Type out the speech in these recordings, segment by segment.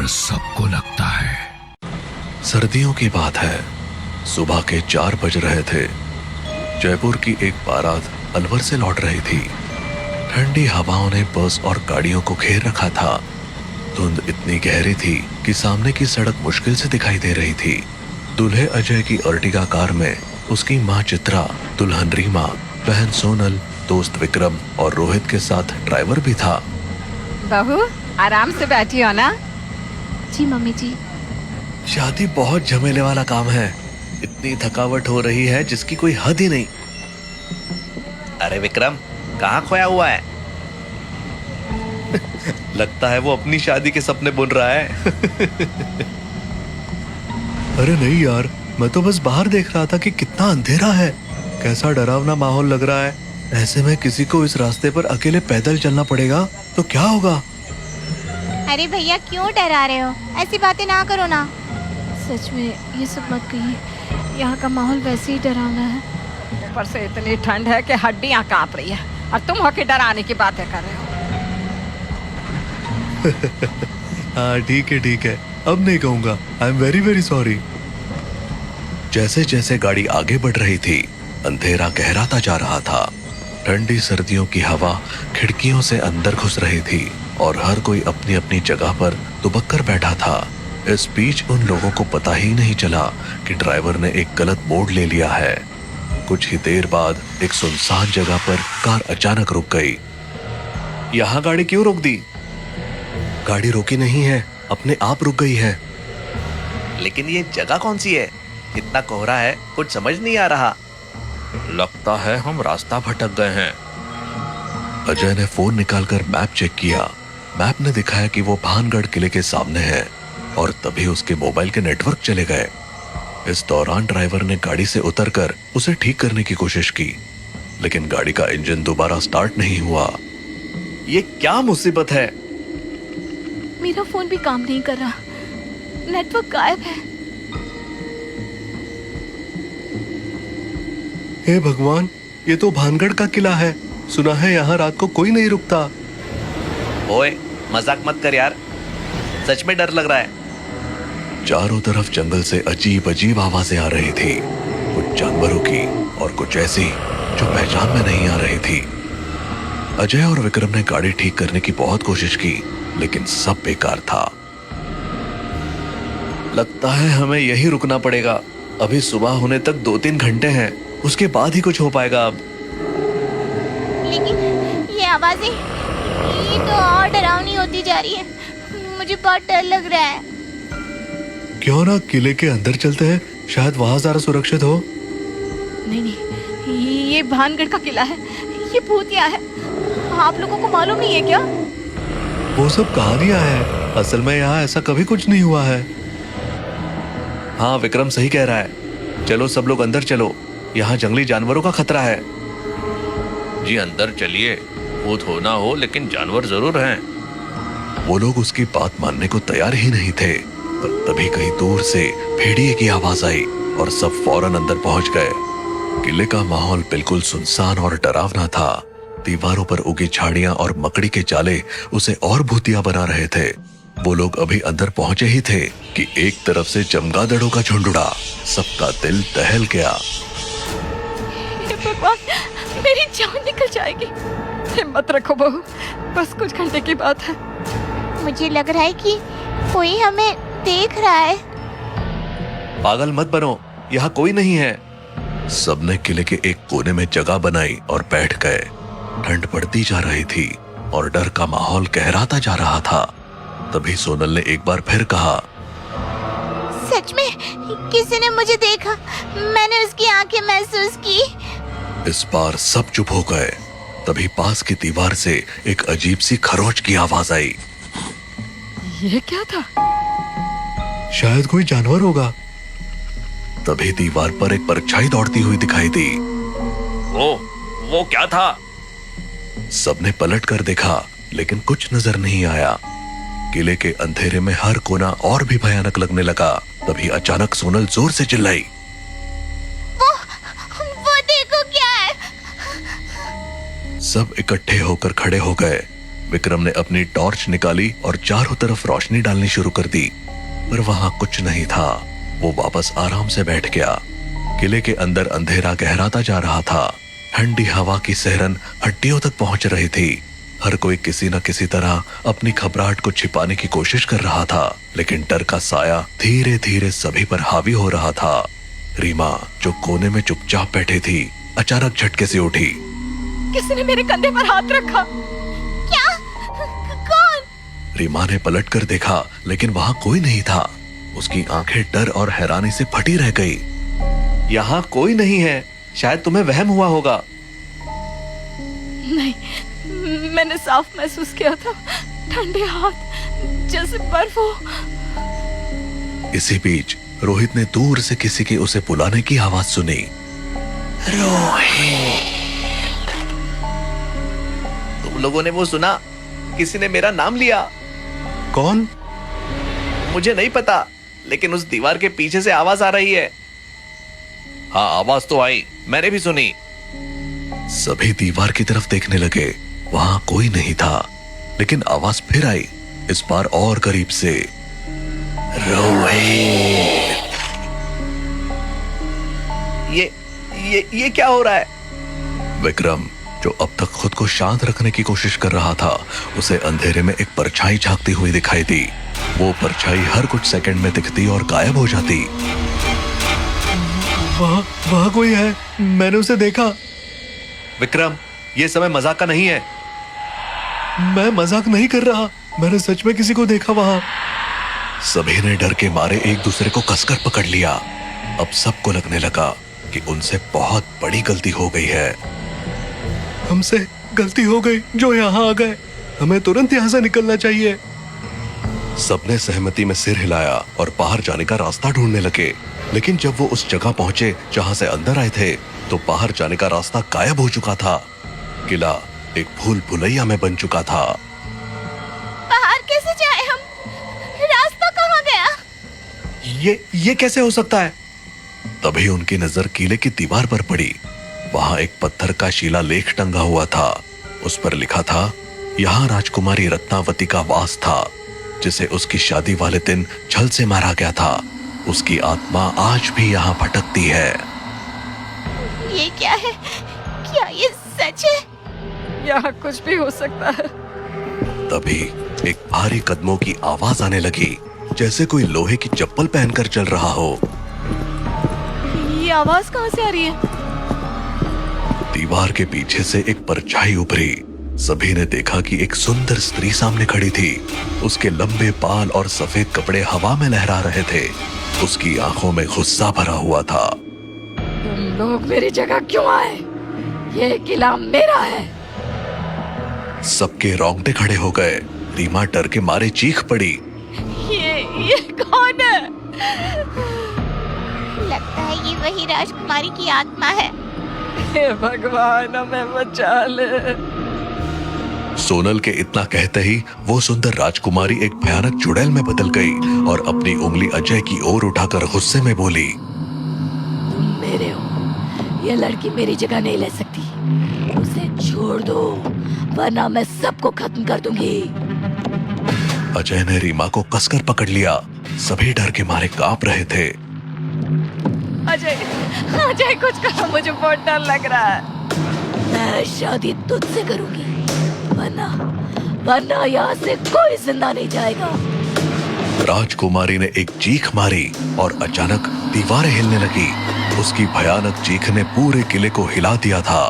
डर सबको लगता है। सर्दियों की बात है। सुबह के 4 बज रहे थे। जयपुर की एक बारात अलवर से लौट रही थी। ठंडी हवाओं ने बस और गाड़ियों को घेर रखा था। धुंध इतनी गहरी थी कि सामने की सड़क मुश्किल से दिखाई दे रही थी। दूल्हे अजय की अर्टिगा कार में उसकी माँ चित्रा, दुल्हन रीमा, बहन सोनल, दोस्त विक्रम और रोहित के साथ ड्राइवर भी था। बहू आराम से बैठी हो ना? जी मम्मी जी। शादी बहुत झमेले वाला काम है। इतनी थकावट हो रही है जिसकी कोई हद ही नहीं। अरे विक्रम, कहाँ खोया हुआ है? लगता है वो अपनी शादी के सपने बुन रहा है। अरे नहीं यार, मैं तो बस बाहर देख रहा था कि कितना अंधेरा है, कैसा डरावना माहौल लग रहा है। ऐसे में किसी को इस रास्ते पर अकेले पैदल चलना पड़ेगा तो क्या होगा? अरे भैया क्यों डरा रहे हो? ऐसी बातें ना करो ना। सच में ये सब मत कहिए, यहाँ का माहौल वैसे ही डरावना है। ऊपर से इतनी ठंड है कि हड्डियाँ कांप रही है और तुम होके डराने की बातें कर रहे हो। हाँ ठीक है, अब नहीं कहूँगा। I am very very sorry. जैसे जैसे गाड़ी आगे बढ़ रही थी, अंधेरा गहराता जा रहा था। ठंडी सर्दियों की हवा खिड़कियों से अंदर घुस रही थी और हर कोई अपनी अपनी जगह पर दुबक कर बैठा था। इस बीच उन लोगों को पता ही नहीं चला कि ड्राइवर ने एक गलत मोड़ ले लिया है। कुछ ही देर बाद एक सुनसान जगह पर कार अचानक रुक गई। यहाँ गाड़ी क्यों रोक दी? गाड़ी रोकी नहीं है, अपने आप रुक गई है। लेकिन ये जगह कौन सी है? इतना कोहरा है, कुछ समझ नहीं आ रहा। लगता है हम रास्ता भटक गए हैं। अजय ने फोन निकालकर मैप चेक किया। मैप ने दिखाया कि वो भानगढ़ किले के सामने है और तभी उसके मोबाइल के नेटवर्क चले गए। इस दौरान ड्राइवर ने गाड़ी से उतरकर उसे ठीक करने की कोशिश की, लेकिन गाड़ी का इंजन दोबारा स्टार्ट नहीं हुआ। ये क्या मुसीबत है? मेरा फोन भी काम नहीं कर रहा, नेटवर्क गायब है। हे भगवान, ये तो भानगढ़ का किला है। सुना है यहाँ रात को कोई नहीं रुकता। ओए मजाक मत कर यार, सच में डर लग रहा है। चारों तरफ जंगल से अजीब अजीब आवाजें आ रही थी, कुछ जानवरों की और कुछ ऐसी जो पहचान में नहीं आ रही थी। अजय और विक्रम ने गाड़ी ठीक करने की बहुत कोशिश की, लेकिन सब बेकार था। लगता है हमें यहीं रुकना पड़ेगा। अभी सुबह होने तक 2-3 घंटे हैं, उसके बाद ही कुछ हो पाएगा। अब लेकिन ये आवाजें, ये तो और डरावनी होती जा रही है। मुझे बहुत डर लग रहा है। क्यों ना किले के अंदर चलते हैं, शायद वहां ज्यादा सुरक्षित हो। नहीं, ये भानगढ़ का किला है, ये भूतिया है। आप लोगों को मालूम नहीं है क्या? वो सब कहानियां हैं, असल में यहाँ ऐसा कभी कुछ नहीं हुआ है। हाँ विक्रम सही कह रहा है। चलो सब लोग अंदर चलो, यहाँ जंगली जानवरों का खतरा है। जी अंदर चलिए, भूत हो ना हो लेकिन जानवर जरूर हैं। वो लोग उसकी बात मानने को तैयार ही नहीं थे, पर तभी कहीं दूर से भेड़िए की आवाज आई और सब फौरन अंदर पहुंच गए। किले का माहौल बिल्कुल सुनसान और डरावना था। दीवारों पर उगी झाड़ियां और मकड़ी के जाले उसे और भूतिया बना रहे थे। वो लोग अभी अंदर पहुंचे ही थे कि एक तरफ से चमगादड़ों का झुंड उड़ा। सबका दिल दहल गया। भगवान, मेरी जान निकल जाएगी। हिम्मत रखो बहू, बस कुछ घंटे की बात है। मुझे लग रहा है कि कोई हमें देख रहा है। पागल मत बनो, यहाँ कोई नहीं है। सबने किले के एक कोने में जगह बनाई और बैठ गए। ठंड बढ़ती जा रही थी और डर का माहौल गहराता जा रहा था। तभी सोनल ने एक बार फिर कहा, सच में किसी ने मुझे देखा, मैंने उसकी आंखें महसूस की। इस बार सब चुप हो गए। तभी पास की दीवार से एक अजीब सी खरोंच की आवाज आई। ये क्या था? शायद कोई जानवर होगा। तभी दीवार पर एक परछाई दौड़ती हुई दिखाई दी। वो क्या था? सबने पलट कर देखा, लेकिन कुछ नजर नहीं आया। किले के अंधेरे में हर कोना और भी भयानक लगने लगा। तभी अचानक सोनल जोर से चिल्लाई, वो देखो क्या है। सब इकट्ठे होकर खड़े हो गए। विक्रम ने अपनी टॉर्च निकाली और चारों तरफ रोशनी डालनी शुरू कर दी, पर वहां कुछ नहीं था। वो वापस आराम से बैठ गया। किले के अंदर अंधेरा गहराता जा रहा था। ठंडी हवा की सहरन हड्डियों तक पहुंच रही थी। हर कोई किसी न किसी तरह अपनी घबराहट को छिपाने की कोशिश कर रहा था, लेकिन डर का साया धीरे धीरे सभी पर हावी हो रहा था। रीमा, जो कोने में चुपचाप बैठी थी, अचानक झटके से उठी। किसी ने मेरे कंधे पर हाथ रखा। क्या? कौन? रीमा ने पलट कर देखा, लेकिन वहां कोई नहीं था। उसकी आंखें डर और हैरानी से फटी रह गई। यहाँ कोई नहीं है, शायद तुम्हें वहम हुआ होगा। नहीं, मैंने साफ महसूस किया था, ठंडे हाथ जैसे बर्फ हो। इसी बीच रोहित ने दूर से किसी के उसे बुलाने की आवाज सुनी। रोहित! तुम लोगों ने वो सुना? किसी ने मेरा नाम लिया। कौन? मुझे नहीं पता, लेकिन उस दीवार के पीछे से आवाज आ रही है। हाँ, आवाज तो आई, मैंने भी सुनी। सभी दीवार की तरफ देखने लगे। वहां कोई नहीं था, लेकिन आवाज फिर आई, इस बार और करीब से। रोहित! ये क्या हो रहा है? विक्रम, जो अब तक खुद को शांत रखने की कोशिश कर रहा था, उसे अंधेरे में एक परछाई झांकती हुई दिखाई दी। वो परछाई हर कुछ सेकंड में दिखती और गायब हो जाती। वहाँ कोई है, मैंने उसे देखा। विक्रम, ये समय मजाक का नहीं है। मैं मजाक नहीं कर रहा, मैंने सच में किसी को देखा वहां। सभी ने डर के मारे एक दूसरे को कसकर पकड़ लिया। अब सबको लगने लगा कि उनसे बहुत बड़ी गलती हो गई है। हमसे गलती हो गई जो यहाँ आ गए, हमें तुरंत यहाँ से निकलना चाहिए। सबने सहमति में सिर हिलाया और बाहर जाने का रास्ता ढूंढने लगे, लेकिन जब वो उस जगह पहुंचे जहां से अंदर आए थे, तो बाहर जाने का रास्ता गायब हो चुका था। किला एक भूल भुलैया में बन चुका था। बाहर कैसे जाए हम? रास्ता कहाँ गया? ये कैसे हो सकता है? तभी उनकी नजर किले की दीवार पर पड़ी। वहां एक पत्थर का शिलालेख टंगा हुआ था। उस पर लिखा था, यहाँ राजकुमारी रत्नावती का वास था, जिसे उसकी शादी वाले दिन छल से मारा गया था। उसकी आत्मा आज भी यहाँ भटकती है। ये क्या है? क्या ये सच है? यहाँ कुछ भी हो सकता है। तभी एक भारी कदमों की आवाज आने लगी, जैसे कोई लोहे की चप्पल पहनकर चल रहा हो। ये आवाज कहाँ से आ रही है? दीवार के पीछे से एक परछाई उभरी। सभी ने देखा कि एक सुंदर स्त्री सामने खड़ी थी। उसके लंबे बाल और सफेद कपड़े हवा में लहरा रहे थे। उसकी आंखों में गुस्सा भरा हुआ था। तुम लोग मेरी जगह क्यों आए? ये किला मेरा है। सबके रोंगटे खड़े हो गए। रीमा डर के मारे चीख पड़ी। ये कौन है? लगता है ये वही राजकुमारी की आत्मा है। हे भगवान, हमें बचा ले। सोनल के इतना कहते ही वो सुंदर राजकुमारी एक भयानक चुड़ैल में बदल गई और अपनी उंगली अजय की ओर उठाकर गुस्से में बोली, तुम मेरे हो, ये लड़की मेरी जगह नहीं ले सकती। उसे छोड़ दो, वरना मैं सबको खत्म कर दूंगी। अजय ने रीमा को कसकर पकड़ लिया। सभी डर के मारे कांप रहे थे। अजय कुछ करो, मुझे बहुत डर लग रहा है। मैं शादी तुझसे करूंगी, वरना यहाँ से कोई जिंदा नहीं जाएगा। राजकुमारी ने एक चीख मारी और अचानक दीवारें हिलने लगी। उसकी भयानक चीख ने पूरे किले को हिला दिया था।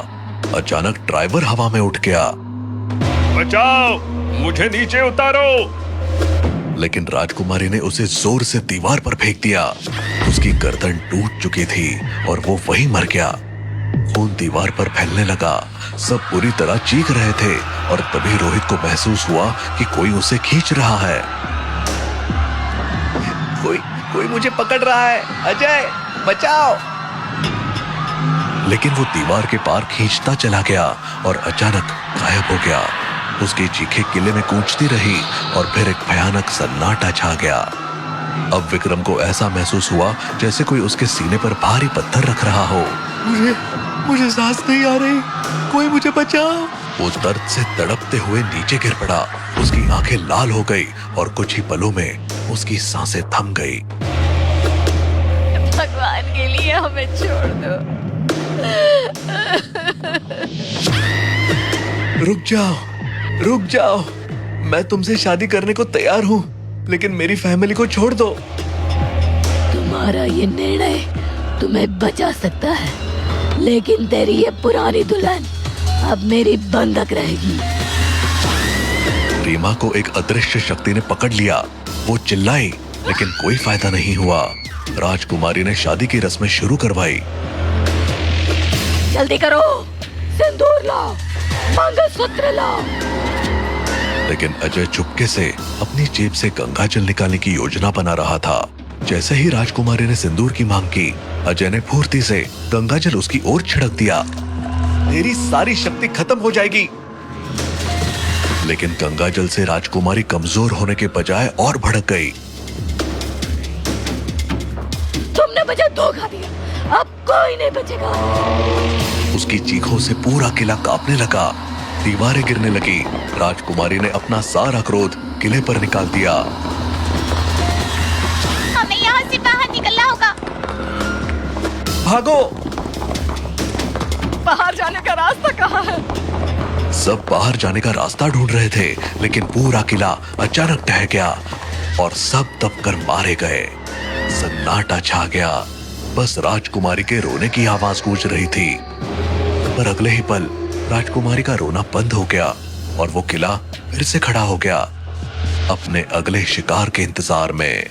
अचानक ड्राइवर हवा में उठ गया। बचाओ, मुझे नीचे उतारो। लेकिन राजकुमारी ने उसे जोर से दीवार पर फेंक दिया। उसकी गर्दन टूट चुकी थी और वो वहीं मर गया। खून दीवार पर फैलने लगा। सब पूरी तरह चीख रहे थे और तभी रोहित को महसूस हुआ कि कोई उसे खींच रहा है। कोई मुझे पकड़ रहा है। अजय, बचाओ। लेकिन वो दीवार के पार खींचता चला गया और अचानक गायब हो गया। उसकी चीखें किले में गूंजती रही और फिर एक भयानक सन्नाटा छा गया। अब विक्रम को ऐसा महसूस हुआ जैसे कोई उसके सीने पर भारी पत्थर रख रहा हो। मुझे सांस नहीं आ रही, कोई मुझे बचाओ। वो दर्द से तड़पते हुए नीचे गिर पड़ा। उसकी आंखें लाल हो गई और कुछ ही पलों में उसकी सांसें थम गई। भगवान के लिए हमें छोड़ दो। रुक जाओ, रुक जाओ। मैं तुमसे शादी करने को तैयार हूँ, लेकिन मेरी फैमिली को छोड़ दो। तुम्हारा ये निर्णय तुम्हें बचा सकता है, लेकिन तेरी ये पुरानी दुल्हन अब मेरी बंधक रहेगी। रीमा को एक अदृश्य शक्ति ने पकड़ लिया। वो चिल्लाई, लेकिन कोई फायदा नहीं हुआ। राजकुमारी ने शादी की रस्में शुरू करवाई। जल्दी करो, सिंदूर लाओ, मंगलसूत्र लाओ। लेकिन अजय चुपके से अपनी जेब से गंगाजल निकालने की योजना बना रहा था। जैसे ही राजकुमारी ने सिंदूर की मांग की, अजय ने फुर्ती से गंगाजल उसकी ओर छिड़क दिया। तेरी सारी शक्ति खत्म हो जाएगी। लेकिन गंगाजल से राजकुमारी कमजोर होने के बजाय और भड़क गई। तुमने मुझे धोखा दिया, अब कोई नहीं बचेगा। उसकी चीखों से पूरा किला कांपने लगा। दीवारें गिरने लगी। राजकुमारी ने अपना सारा क्रोध किले पर निकाल दिया। हमें यहाँ से बाहर निकलना होगा। भागो। बाहर जाने का रास्ता कहाँ है? सब बाहर जाने का रास्ता ढूंढ रहे थे, लेकिन पूरा किला अचानक ढह गया और सब दबकर मारे गए। सन्नाटा छा गया। बस राजकुमारी के रोने की आवाज गूंज रही थी। पर अगले ही पल राजकुमारी का रोना बंद हो गया और वो किला फिर से खड़ा हो गया, अपने अगले शिकार के इंतजार में।